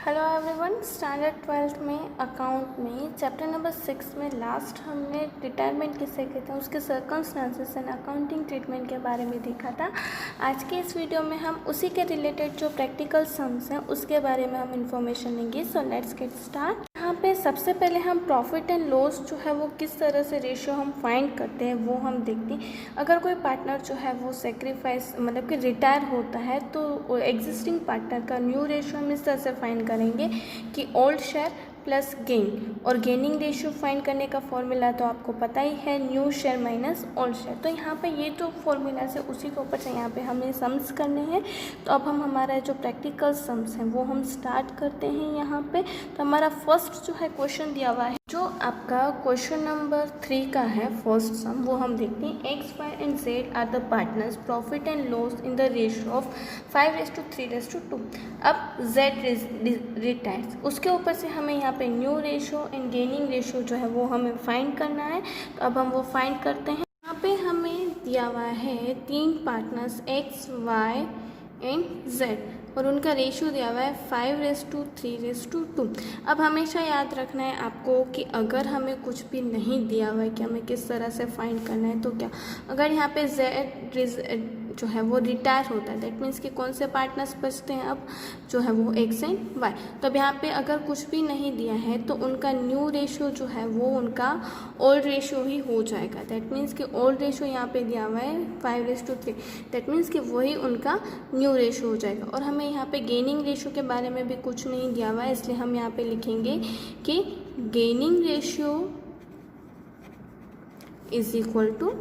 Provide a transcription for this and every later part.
Hello everyone, standard 12th में account में chapter number 6 में लास्ट हमने रिटायरमेंट किससे कहते हैं उसके सर्कमस्टांसेस एंड अकाउंटिंग ट्रीटमेंट के बारे में देखा था। आज के इस वीडियो में हम उसी के रिलेटेड जो प्रैक्टिकल सम्स हैं उसके बारे में हम इंफॉर्मेशन लेंगे। So let's get start. यहाँ पे सबसे पहले हम प्रॉफिट एंड लॉस जो है वो किस तरह से रेशियो हम फाइंड करते हैं वो हम देखते हैं। अगर कोई पार्टनर जो है वो सेक्रीफाइस मतलब कि रिटायर होता है तो एग्जिस्टिंग पार्टनर का न्यू रेशियो हम इस तरह से फाइंड करेंगे कि ओल्ड शेयर प्लस गेन, और गेनिंग रेशियो फाइंड करने का फॉर्मूला तो आपको पता ही है, new share minus old share. तो यहाँ पे ये जो फॉर्मूला से उसी के ऊपर से यहाँ पे हमें सम्स करने हैं। तो अब हम हमारा जो प्रैक्टिकल सम्स हैं वो हम स्टार्ट करते हैं। यहाँ पे तो हमारा फर्स्ट जो है क्वेश्चन दिया हुआ है, जो आपका क्वेश्चन नंबर 3 का है फर्स्ट सम, वो हम देखते हैं। X Y and Z are the partners, profit and loss in the ratio of 5:3:2। अब जेड रिटायर्स, उसके ऊपर से हमें यहाँ पे new ratio and gaining ratio जो है वो हमें फाइंड करना है। तो अब हम वो फाइंड करते हैं। यहाँ पे हमें दिया हुआ है 3 partners X Y and Z, और उनका रेशियो दिया हुआ है 5:3:2। अब हमेशा याद रखना है आपको कि अगर हमें कुछ भी नहीं दिया हुआ है कि हमें किस तरह से फाइंड करना है, तो क्या अगर यहाँ पे जेड जो है वो रिटायर होता है, दैट मीन्स कि कौन से पार्टनर्स बचते हैं अब जो है वो एक्स एंड वाई। तो अब यहाँ पे अगर कुछ भी नहीं दिया है तो उनका न्यू रेशियो जो है वो उनका ओल्ड रेशियो ही हो जाएगा। दैट मीन्स कि ओल्ड रेशियो यहाँ पे दिया हुआ है 5:3, दैट मीन्स कि वही उनका न्यू रेशियो हो जाएगा। और हमें यहाँ पे गेनिंग रेशियो के बारे में भी कुछ नहीं दिया हुआ है, इसलिए हम यहाँ पे लिखेंगे कि gaining ratio is equal to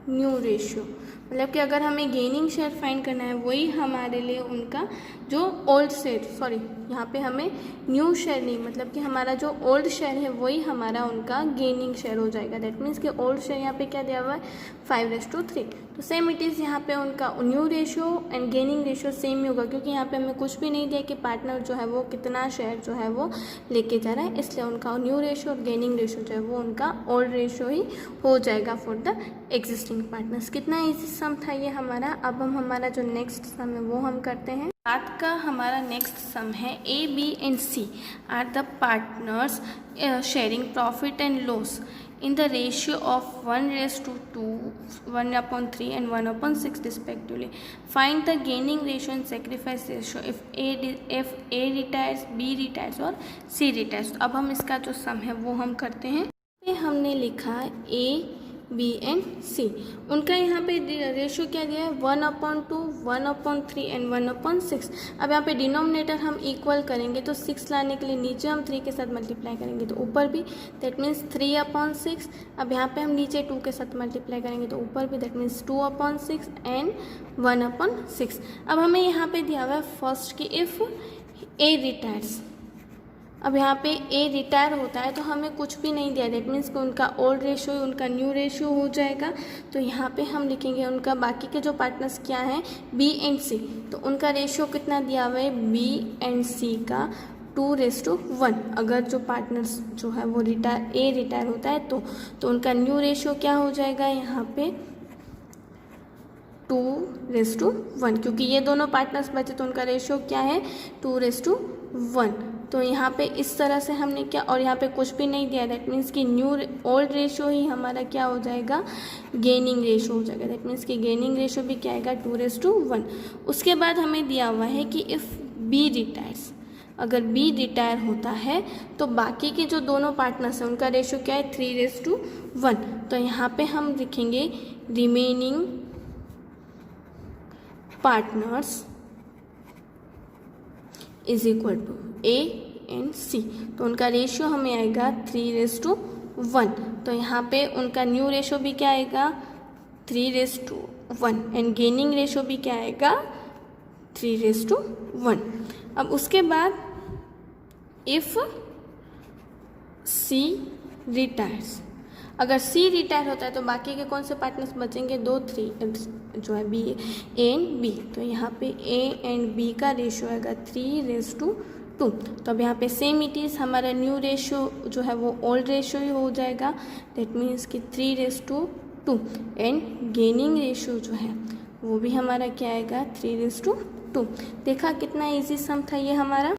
new ratio. मतलब कि अगर हमें गेनिंग शेयर फाइंड करना है वही हमारे लिए उनका जो ओल्ड शेयर, सॉरी यहाँ पे हमें न्यू शेयर नहीं, मतलब कि हमारा जो ओल्ड शेयर है वही हमारा उनका गेनिंग शेयर हो जाएगा। दैट मीन्स कि ओल्ड शेयर यहाँ पे क्या दिया हुआ है 5:3। तो सेम इट इज़ यहाँ पे उनका new ratio and gaining ratio same ही होगा, क्योंकि यहाँ पे हमें कुछ भी नहीं दिया कि पार्टनर जो है वो कितना शेयर जो है वो लेके जा रहा है, इसलिए उनका न्यू रेशियो और गेनिंग रेशियो जो है वो उनका ओल्ड रेशियो ही हो जाएगा फॉर द एग्जिस्टिंग पार्टनर्स। कितना ईजी सम था ये हमारा। अब हम हमारा जो नेक्स्ट सम है वो हम करते हैं। आज का हमारा नेक्स्ट सम है A B and C are the partners sharing profit and loss in the ratio of 1:2, 1/3 and 1/6 respectively. Find the gaining ratio and sacrifice ratio if A retires, B retires और C retires. अब हम इसका जो सम है वो हम करते हैं। हमने लिखा A B एंड C, उनका यहाँ पे रेशियो क्या दिया है 1/2, 1/3 एंड 1/6। अब यहाँ पे डिनोमिनेटर हम इक्वल करेंगे तो 6 लाने के लिए नीचे हम 3 के साथ मल्टीप्लाई करेंगे तो ऊपर भी, दैट मीन्स 3/6। अब यहाँ पे हम नीचे 2 के साथ मल्टीप्लाई करेंगे तो ऊपर भी, दैट मीन्स 2/6 एंड 1/6। अब हमें यहाँ पे दिया हुआ है फर्स्ट कि इफ़ ए रिटायर्स। अब यहाँ पे ए रिटायर होता है तो हमें कुछ भी नहीं दिया, दैट मीन्स कि उनका ओल्ड रेशियो उनका न्यू रेशियो हो जाएगा। तो यहाँ पे हम लिखेंगे उनका बाकी के जो पार्टनर्स क्या हैं बी एंड सी, तो उनका रेशियो कितना दिया हुआ है बी एंड सी का 2:1। अगर जो पार्टनर्स जो है वो ए रिटायर होता है तो उनका न्यू रेशियो क्या हो जाएगा यहाँ पे 2:1, क्योंकि ये दोनों पार्टनर्स बचे तो उनका रेशियो क्या है 2:1। तो यहाँ पे इस तरह से हमने क्या, और यहाँ पे कुछ भी नहीं दिया, दैट मीन्स कि न्यू ओल्ड रेशियो ही हमारा क्या हो जाएगा गेनिंग रेशियो हो जाएगा। दैट मीन्स कि गेनिंग रेशियो भी क्या आएगा 2:1। उसके बाद हमें दिया हुआ है कि इफ़ बी रिटायर्स, अगर बी रिटायर होता है तो बाकी के जो दोनों पार्टनर्स हैं उनका रेशियो क्या है 3:1। तो यहाँ पे हम लिखेंगे remaining partners is equal to A and C, तो उनका रेशियो हमें आएगा 3:1। तो यहाँ पे उनका न्यू रेशियो भी क्या आएगा 3:1 एंड गेनिंग रेशियो भी क्या आएगा 3:1। अब उसके बाद इफ़ सी रिटायर्स, अगर सी रिटायर होता है तो बाकी के कौन से पार्टनर्स बचेंगे 3 जो है बी ए एंड बी। तो यहाँ पे ए एंड बी का रेशियो आएगा 3:2। तो अब यहाँ पे सेम इट इज़ हमारा न्यू रेशियो जो है वो ओल्ड रेशियो ही हो जाएगा, दैट मीन्स कि 3:2 एंड गेनिंग रेशियो जो है वो भी हमारा क्या आएगा 3:2। देखा कितना इजी सम था ये हमारा।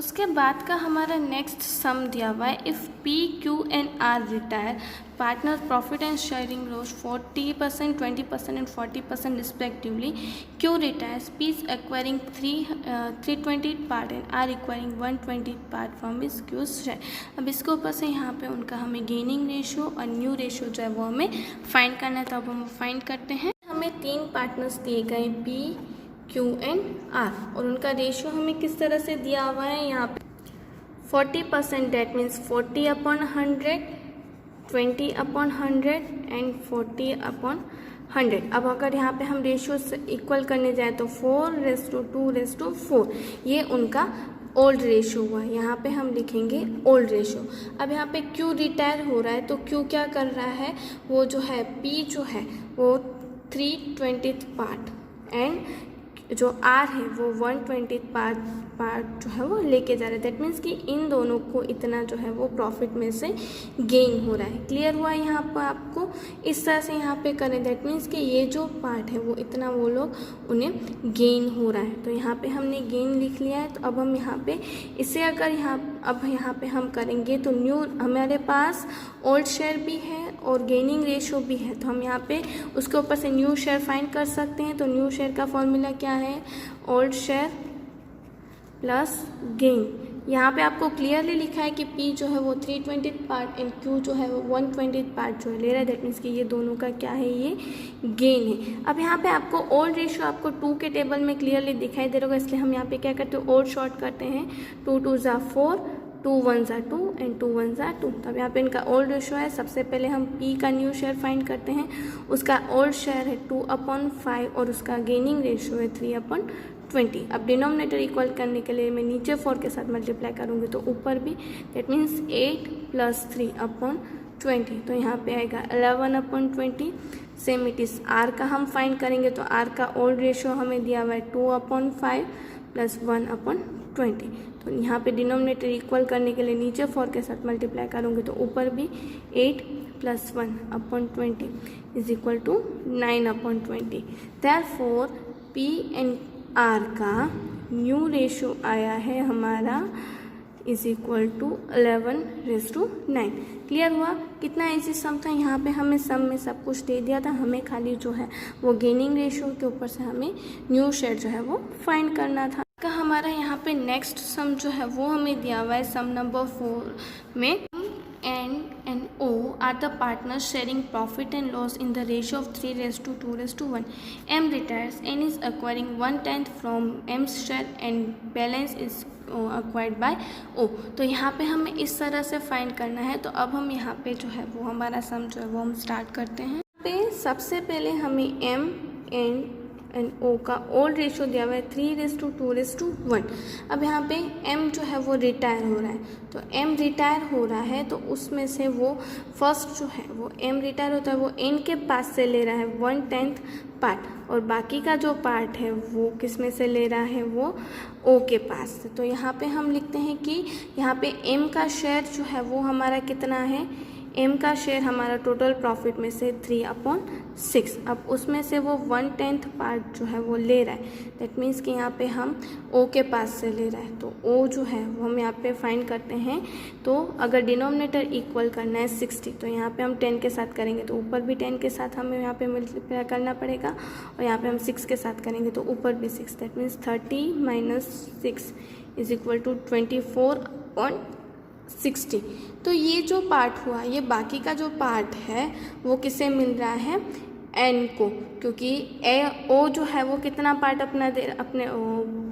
उसके बाद का हमारा नेक्स्ट सम दिया हुआ है, if P, Q and R retire, partner profit and sharing रोज 40%, 20% एंड 40% respectively. Q retires, P is acquiring 320 part and R acquiring 120 part from his Q's share. अब इसके ऊपर से यहाँ पे उनका हमें गेनिंग रेशियो और न्यू रेशियो जो है वो हमें फाइंड करना है. तो अब हम फाइंड करते हैं. हमें 3 पार्टनर्स दिए गए P, Q एंड R और उनका रेशियो हमें किस तरह से दिया हुआ है. यहाँ पे 40% डेट मीन्स 40/100, 20/100 एंड 40/100. अब अगर यहाँ पे हम रेशियो इक्वल करने जाए तो 4:2:4 ये उनका ओल्ड रेशियो हुआ. यहाँ पे हम लिखेंगे ओल्ड रेशियो. अब यहाँ पे Q रिटायर हो रहा है तो Q क्या कर रहा है, वो जो है P जो है वो 3/20 पार्ट एंड जो R है वो 1/20 पार्ट जो है वो लेके जा रहा है. दैट मीन्स कि इन दोनों को इतना जो है वो प्रॉफिट में से गेन हो रहा है. क्लियर हुआ यहाँ पर आपको. इस तरह से यहाँ पे करें, दैट मीन्स कि ये जो पार्ट है वो इतना वो लोग उन्हें गेन हो रहा है. तो यहाँ पे हमने गेन लिख लिया है. तो अब हम यहाँ पे इसे अगर यहाँ पे हम करेंगे तो न्यू हमारे पास ओल्ड शेयर भी है और गेनिंग रेशियो भी है. तो हम यहाँ पे उसके ऊपर से न्यू शेयर फाइंड कर सकते हैं. तो न्यू शेयर का फॉर्मूला क्या है, ओल्ड शेयर प्लस गेन. यहाँ पे आपको क्लियरली लिखा है कि P जो है वो 3/20 पार्ट एंड Q जो है वो 1/20 पार्ट जो है ले रहा है. दैट मीन्स कि ये दोनों का क्या है, ये गेन है. अब यहाँ पे आपको ओल्ड रेशियो आपको 2 के टेबल में क्लियरली दिखाई दे रहा होगा, इसलिए हम यहाँ पे क्या करते हैं, ओल्ड शॉर्ट करते हैं. 2 2 ज़ा 4, 2 1 ज़ा 2 एंड 2 1 ज़ा 2. तब यहाँ पे इनका ओल्ड रेशियो है. सबसे पहले हम P का न्यू शेयर फाइंड करते हैं. उसका ओल्ड शेयर है 2/5 और उसका गेनिंग रेशियो है 3/20. अब डिनोमिनेटर इक्वल करने के लिए मैं नीचे 4 के साथ मल्टीप्लाई करूँगी तो ऊपर भी, दैट मीन्स 8 + 3/20. तो यहाँ पे आएगा 11/20. सेम इट इज़ R का हम फाइंड करेंगे तो R का ओल्ड रेशियो हमें दिया हुआ है 2/5 + 1/20. तो यहाँ पे डिनोमिनेटर इक्वल करने के लिए नीचे 4 के साथ मल्टीप्लाई करूँगी तो ऊपर भी 8 + 1/20 = 9/20. देयरफॉर P एंड R का न्यू रेशियो आया है हमारा = 11:9. क्लियर हुआ. कितना इजी सम था. यहाँ पे हमें सम में सब कुछ दे दिया था, हमें खाली जो है वो गेनिंग रेशियो के ऊपर से हमें न्यू शेयर जो है वो फाइंड करना था. का हमारा यहाँ पे नेक्स्ट सम जो है वो हमें दिया हुआ है सम नंबर 4 में. N and O are the partners sharing profit and loss in the ratio of 3:2:1. M retires. N is acquiring 1/10 from M's share and balance is acquired by O. तो यहाँ पे हमें इस तरह से फाइंड करना है. तो अब हम यहाँ पे जो है वो हमारा सम जो है वो हम स्टार्ट करते हैं. पे सबसे पहले हमें M एंड O का ओल्ड रेशियो दिया हुआ है 3:2:1. अब यहाँ पे M जो है वो रिटायर हो रहा है. तो M रिटायर हो रहा है तो उसमें से वो फर्स्ट जो है वो M रिटायर होता है वो N के पास से ले रहा है 1/10 पार्ट और बाकी का जो पार्ट है वो किस में से ले रहा है, वो O के पास से. तो यहाँ पे हम लिखते हैं कि यहाँ पे M का शेयर जो है वो हमारा कितना है, M का शेयर हमारा टोटल प्रॉफिट में से 3/6. अब उसमें से वो 1/10 पार्ट जो है वो ले रहा है. दैट मीन्स कि यहाँ पे हम O के पास से ले रहा है. तो O जो है वो हम यहाँ पे फाइंड करते हैं. तो अगर डिनोमिनेटर इक्वल करना है 60 तो यहाँ पे हम 10 के साथ करेंगे तो ऊपर भी 10 के साथ हमें यहाँ पे मल्टीप्लाई करना पड़ेगा और यहाँ पे हम 6 के साथ करेंगे तो ऊपर भी 6. That means 30 - 6 = 24/60. तो ये जो पार्ट हुआ, ये बाकी का जो पार्ट है वो किसे मिल रहा है, N को, क्योंकि O जो है वो कितना पार्ट अपने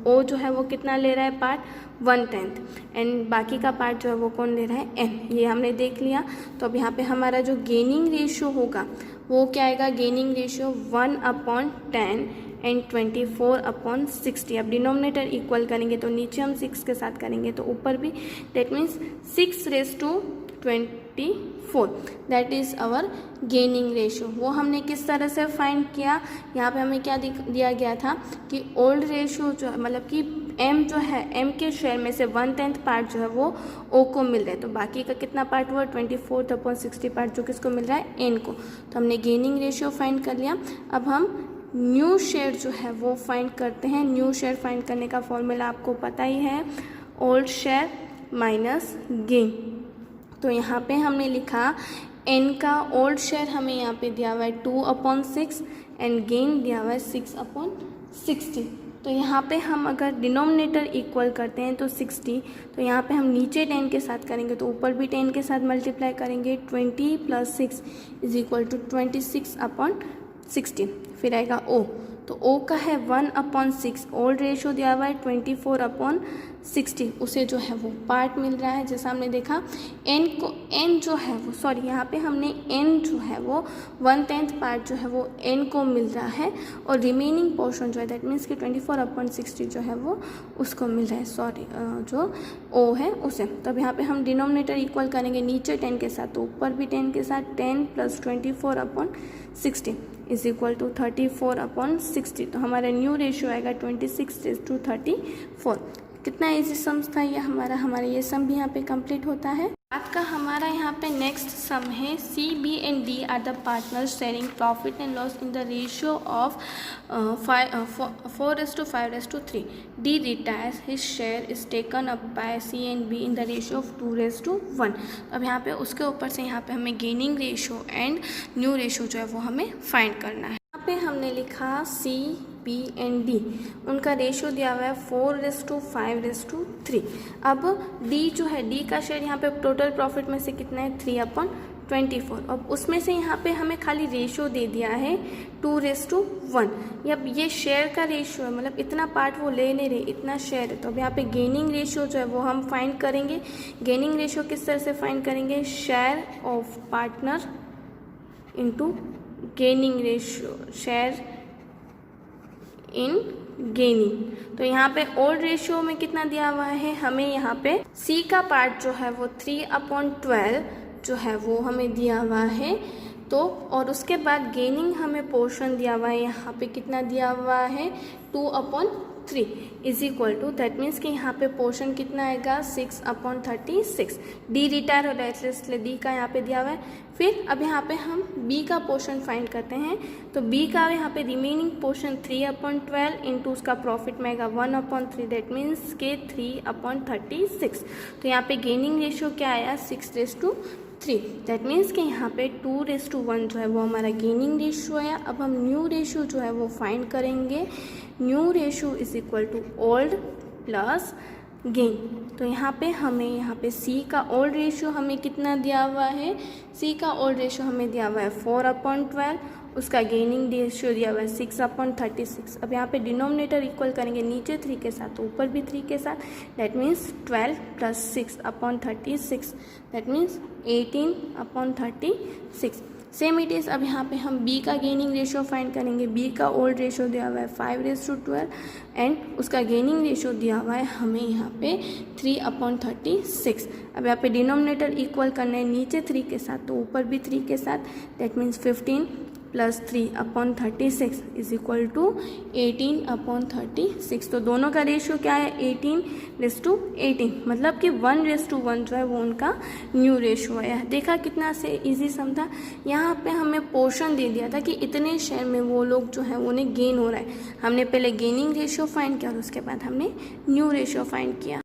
O जो है वो कितना ले रहा है पार्ट, 1/10 एंड बाकी का पार्ट जो है वो कौन ले रहा है, N. ये हमने देख लिया. तो अब यहाँ पे हमारा जो गेनिंग रेशियो होगा वो क्या आएगा, गेनिंग रेशियो 1/10 एंड 24/60. अब डिनोमिनेटर इक्वल करेंगे तो नीचे हम 6 के साथ करेंगे तो ऊपर भी, that means 6:24. That is our gaining ratio. वो हमने किस तरह से फाइंड किया, यहाँ पे हमें क्या दिया गया था कि ओल्ड रेशियो जो मतलब कि M जो है, M के शेयर में से 1/10 पार्ट जो है वो O को मिल रहा है. तो बाकी का कितना पार्ट हुआ, 24/60 पार्ट जो किसको मिल रहा है, N को. तो हमने गेनिंग रेशियो फाइंड कर लिया. अब हम न्यू शेयर जो है वो फाइंड करते हैं. न्यू शेयर फाइंड करने का फॉर्मूला आपको पता ही है, ओल्ड शेयर माइनस गेन। तो यहाँ पे हमने लिखा n का ओल्ड शेयर हमें यहाँ पे दिया हुआ है 2/6 एंड गेन दिया हुआ है 6/60। तो यहाँ पे हम अगर डिनोमिनेटर इक्वल करते हैं तो 60, तो यहाँ पे हम नीचे 10 के साथ करेंगे तो ऊपर भी 10 के साथ मल्टीप्लाई करेंगे। 20 + 6 = 26/60। फिर आएगा O, तो O का है 1/6, ओल्ड रेशो दिया हुआ है 24/60, उसे जो है वो पार्ट मिल रहा है। जैसा हमने देखा n जो है वो यहाँ पे हमने n जो है वो 1/10 पार्ट जो है वो n को मिल रहा है और रिमेनिंग पोर्शन जो है दैट मीन्स कि 24/60 जो है वो उसको मिल रहा है, जो O है उसे। तो अब यहाँ पे हम डिनोमिनेटर इक्वल करेंगे नीचे 10 के साथ तो ऊपर भी 10 के साथ, 10 + 24/60 = 34/60। तो हमारा न्यू रेशियो आएगा 26:34। कितना इजी सम्स था ये हमारा ये सम भी यहाँ पे कंप्लीट होता है। आज का हमारा यहाँ पे नेक्स्ट सम है C, B and D are the partners sharing profit and loss in the ratio of 4:5:3। D retires, his share is taken up by C and B in the ratio of 2:1। अब यहाँ पे उसके ऊपर से यहाँ पे हमें gaining ratio and new ratio जो है वो हमें फाइंड करना है। यहाँ पे हमने लिखा C, B and D, उनका रेशियो दिया हुआ है 4:5:3। अब D जो है, D का शेयर यहाँ पे टोटल प्रॉफिट में से कितना है 3/24। अब उसमें से यहाँ पे हमें खाली रेशियो दे दिया है 2:1। अब ये शेयर का रेशियो है, मतलब इतना पार्ट वो ले नहीं रहे, इतना शेयर है। तो अब यहाँ पे गेनिंग रेशियो जो है वो हम फाइंड करेंगे। गेनिंग रेशियो किस तरह से फाइंड करेंगे, share of partner into gaining ratio, share in gaining. तो यहाँ पे ओल्ड रेशियो में कितना दिया हुआ है हमें, यहाँ पे C का पार्ट जो है वो 3/12 जो है वो हमें दिया हुआ है। तो और उसके बाद गेनिंग हमें पोर्शन दिया हुआ है, यहाँ पे कितना दिया हुआ है 2/3 = दैट मीन्स कि यहाँ पे पोर्शन कितना आएगा 6/36। D रिटायर हो रहा है इसलिए D का यहाँ पे दिया हुआ है। फिर अब यहाँ पे हम B का पोर्शन फाइंड करते हैं। तो B का यहाँ पे रिमेनिंग पोर्शन 3/12 इंटू उसका प्रॉफिट में आएगा 1/3 दैट मीन्स के 3/36। तो यहाँ पे गेनिंग रेशियो क्या आया 6:3 दैट मीन्स कि यहाँ पे 2:1 जो है वो हमारा गेनिंग रेशियो आया। अब हम न्यू रेशियो जो है वो फाइंड करेंगे। New ratio = old plus gain. तो यहाँ पे C का ओल्ड रेशियो हमें कितना दिया हुआ है, C का ओल्ड रेशियो हमें दिया हुआ है 4/12, उसका गेनिंग रेशियो दिया हुआ है 6/36। अब यहाँ पे डिनोमिनेटर इक्वल करेंगे नीचे 3 के साथ तो ऊपर भी 3 के साथ, that means 12 + 6/36 that means 18/36। Same it is. अब यहाँ पे हम B का गेनिंग रेशियो फाइंड करेंगे। B का ओल्ड रेशियो दिया हुआ है 5:12 एंड उसका गेनिंग रेशियो दिया हुआ है हमें यहाँ पे 3/36। अब यहाँ पे डिनोमिनेटर इक्वल करना है नीचे 3 के साथ तो ऊपर भी 3 के साथ, दैट मीन्स 15 + 3/36 = 18/36। तो दोनों का रेशियो क्या है 18:18, मतलब कि 1:1 जो है वो उनका न्यू रेशियो है। देखा कितना से इजी सम था। यहाँ पे हमें पोर्शन दे दिया था कि इतने शेयर में वो लोग जो है उन्हें गेन हो रहा है। हमने पहले गेनिंग रेशियो फाइंड किया और उसके बाद हमने न्यू रेशियो फाइंड किया।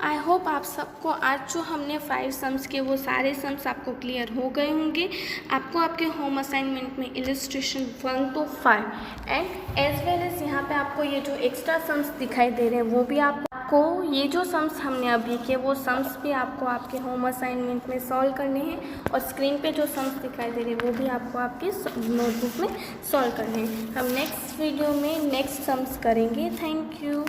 आई होप आप सबको आज जो हमने 5 सम्स के वो सारे सम्स आपको क्लियर हो गए होंगे। आपको आपके होम असाइनमेंट में illustration 1 to 5 and as well as यहाँ पे आपको ये जो एक्स्ट्रा सम्स दिखाई दे रहे हैं वो भी आपको ये जो सम्स हमने अभी किए वो सम्स भी आपको आपके होम असाइनमेंट में सॉल्व करने हैं और स्क्रीन पे जो सम्स दिखाई दे रहे हैं वो भी आपको आपके नोटबुक में सॉल्व करने हैं। हम नेक्स्ट वीडियो में नेक्स्ट सम्स करेंगे। Thank you.